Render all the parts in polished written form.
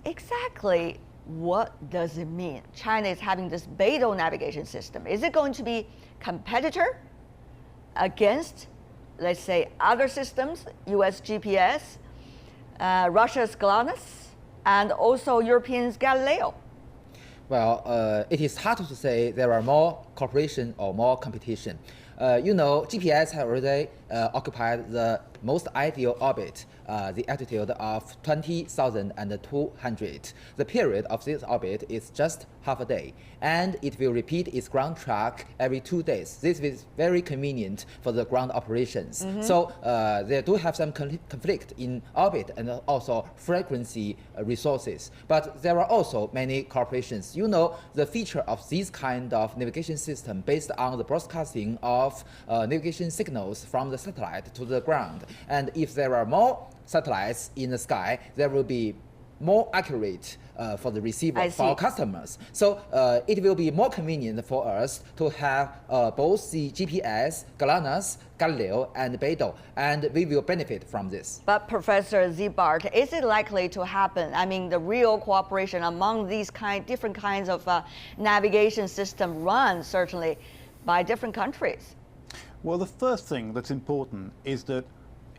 exactly what does it mean? China is having this Beidou navigation system. Is it going to be competitor against, let's say, other systems, US GPS, Russia's GLONASS, and also Europeans' Galileo? Well, it is hard to say there are more cooperation or more competition. GPS has already occupied the most ideal orbit, the altitude of 20,200. The period of this orbit is just half a day, and it will repeat its ground track every 2 days. This is very convenient for the ground operations. So they do have some conflict in orbit and also frequency resources. But there are also many cooperations. The feature of this kind of navigation system based on the broadcasting of navigation signals from the satellite to the ground. And if there are more satellites in the sky, there will be more accurate for the receiver, for our customers. So it will be more convenient for us to have both the GPS, GLONASS, Galileo, and Beidou, and we will benefit from this. But Professor Siebert, is it likely to happen? I mean, the real cooperation among these different kinds of navigation system run certainly by different countries? Well, the first thing that's important is that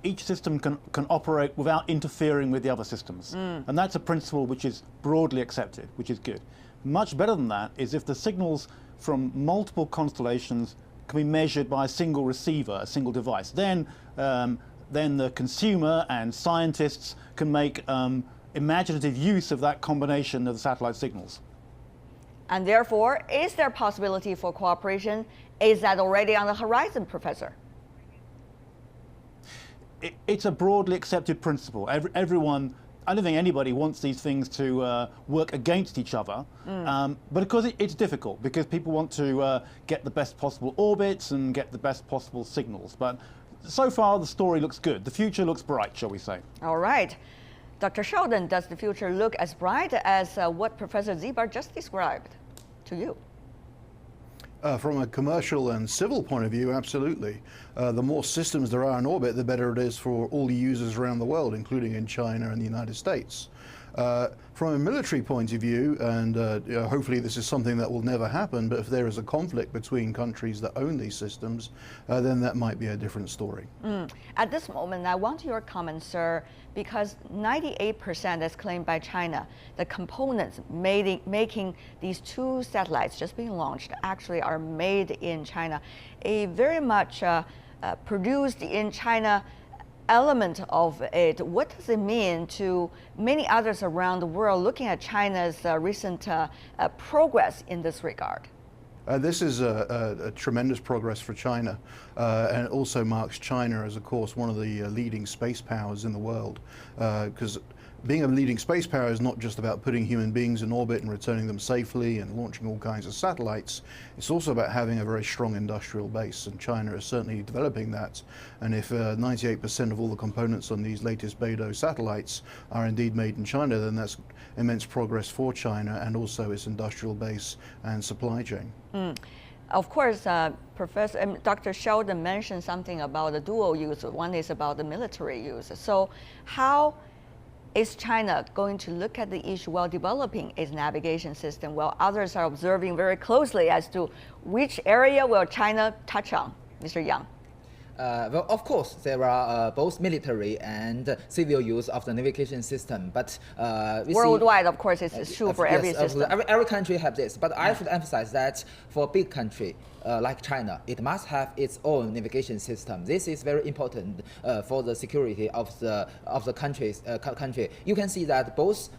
each system can operate without interfering with the other systems. And that's a principle which is broadly accepted, which is good. Much better than that is if the signals from multiple constellations can be measured by a single receiver, a single device. Then the consumer and scientists can make imaginative use of that combination of the satellite signals. And therefore, is there possibility for cooperation? Is that already on the horizon, Professor? It's a broadly accepted principle. Everyone, I don't think anybody wants these things to work against each other, but of course it's difficult because people want to get the best possible orbits and get the best possible signals. But so far the story looks good. The future looks bright, shall we say. All right. Dr. Sheldon, does the future look as bright as what Professor Siebert just described to you? From a commercial and civil point of view, absolutely. The more systems there are in orbit, the better it is for all the users around the world, including in China and the United States. From a military point of view, and hopefully this is something that will never happen, but if there is a conflict between countries that own these systems, then that might be a different story. At this moment, I want your comment, sir, because 98% as claimed by China, the components making these two satellites just being launched actually are made in China. A very much produced in China element of it. What does it mean to many others around the world looking at China's recent progress in this regard? This is a tremendous progress for China, and it also marks China as, of course, one of the leading space powers in the world, because being a leading space power is not just about putting human beings in orbit and returning them safely and launching all kinds of satellites. It's also about having a very strong industrial base, and China is certainly developing that. And if 98% of all the components on these latest Beidou satellites are indeed made in China, then that's immense progress for China and also its industrial base and supply chain. Of course, Dr. Sheldon mentioned something about the dual use. One is about the military use. So how is China going to look at the issue while developing its navigation system, while others are observing very closely as to which area will China touch on? Mr. Yang. Well, of course, there are both military and civil use of the navigation system, but worldwide, of course, it's true for every system. Every country has this, but I should emphasize that for a big country like China, it must have its own navigation system. This is very important for the security of the country. You can see that both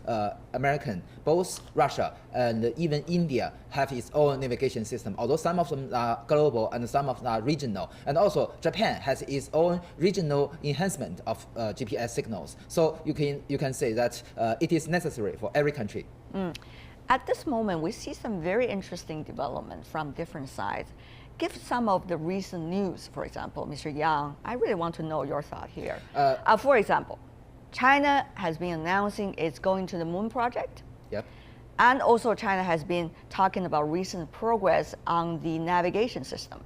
American, both Russia, and even India have its own navigation system. Although some of them are global and some of them are regional, and also Japan has its own regional enhancement of GPS signals. So you can say that it is necessary for every country. At this moment, we see some very interesting development from different sides. Give some of the recent news, for example, Mr. Yang. I really want to know your thought here. For example, China has been announcing it's going to the moon project. Yep. And also China has been talking about recent progress on the navigation system.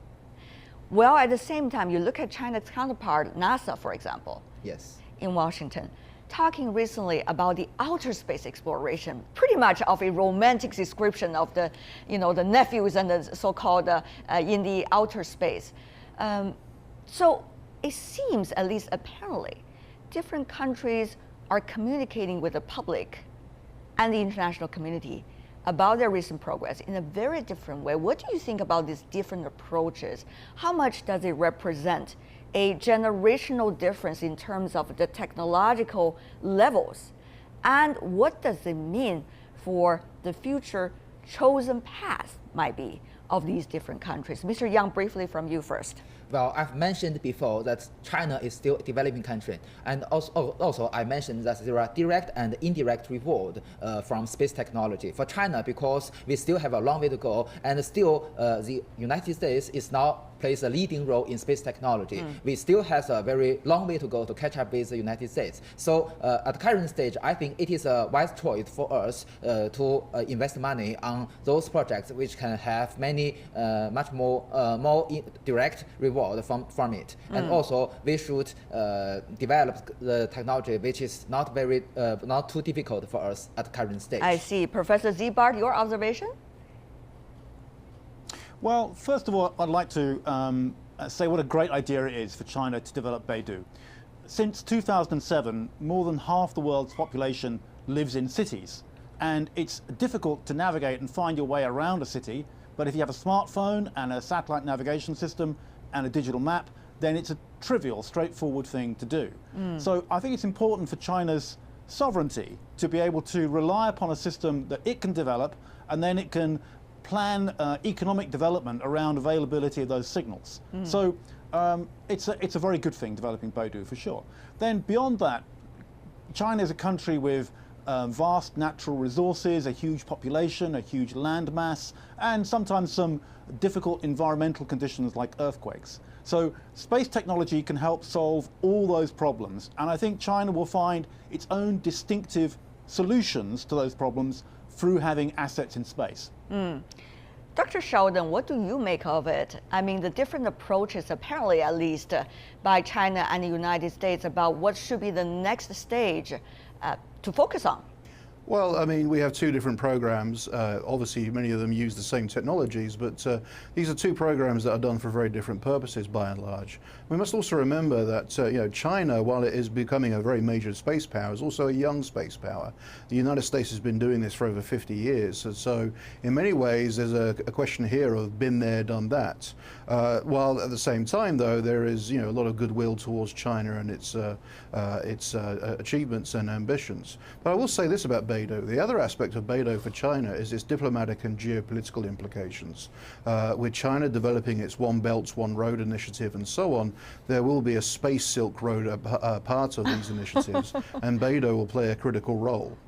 Well, at the same time, you look at China's counterpart, NASA, for example. Yes. In Washington. talking recently about the outer space exploration, pretty much of a romantic description of the, the nephews and the so-called in the outer space. So it seems, at least apparently, different countries are communicating with the public and the international community about their recent progress in a very different way. What do you think about these different approaches? How much does it represent a generational difference in terms of the technological levels? And what does it mean for the future chosen path might be of these different countries? Mr. Yang, briefly from you first. Well, I've mentioned before that China is still a developing country, and also I mentioned that there are direct and indirect reward from space technology. For China, because we still have a long way to go, and still the United States is now plays a leading role in space technology. We still have a very long way to go to catch up with the United States. So at the current stage, I think it is a wise choice for us to invest money on those projects which can have many much more direct reward from it. And also we should develop the technology which is not too difficult for us at the current stage. I see. Professor Ziebart, your observation? Well, first of all, I'd like to say what a great idea it is for China to develop Beidou. Since 2007, more than half the world's population lives in cities, and it's difficult to navigate and find your way around a city, but if you have a smartphone and a satellite navigation system and a digital map, then it's a trivial, straightforward thing to do. So I think it's important for China's sovereignty to be able to rely upon a system that it can develop, and then it can plan economic development around availability of those signals. So it's a very good thing, developing Beidou, for sure. Then beyond that, China is a country with vast natural resources, a huge population, a huge land mass, and sometimes some difficult environmental conditions like earthquakes. So space technology can help solve all those problems, and I think China will find its own distinctive solutions to those problems through having assets in space. Dr. Sheldon, what do you make of it? I mean, the different approaches, apparently at least, by China and the United States about what should be the next stage to focus on. Well, I mean, we have two different programs. Obviously, many of them use the same technologies, but these are two programs that are done for very different purposes, by and large. We must also remember that China, while it is becoming a very major space power, is also a young space power. The United States has been doing this for over 50 years, so in many ways, there's a question here of been there, done that. While at the same time, though, there is a lot of goodwill towards China and its achievements and ambitions. But I will say this about Beidou. The other aspect of Beidou for China is its diplomatic and geopolitical implications. With China developing its One Belt, One Road initiative and so on, there will be a space Silk Road part of these initiatives, and Beidou will play a critical role.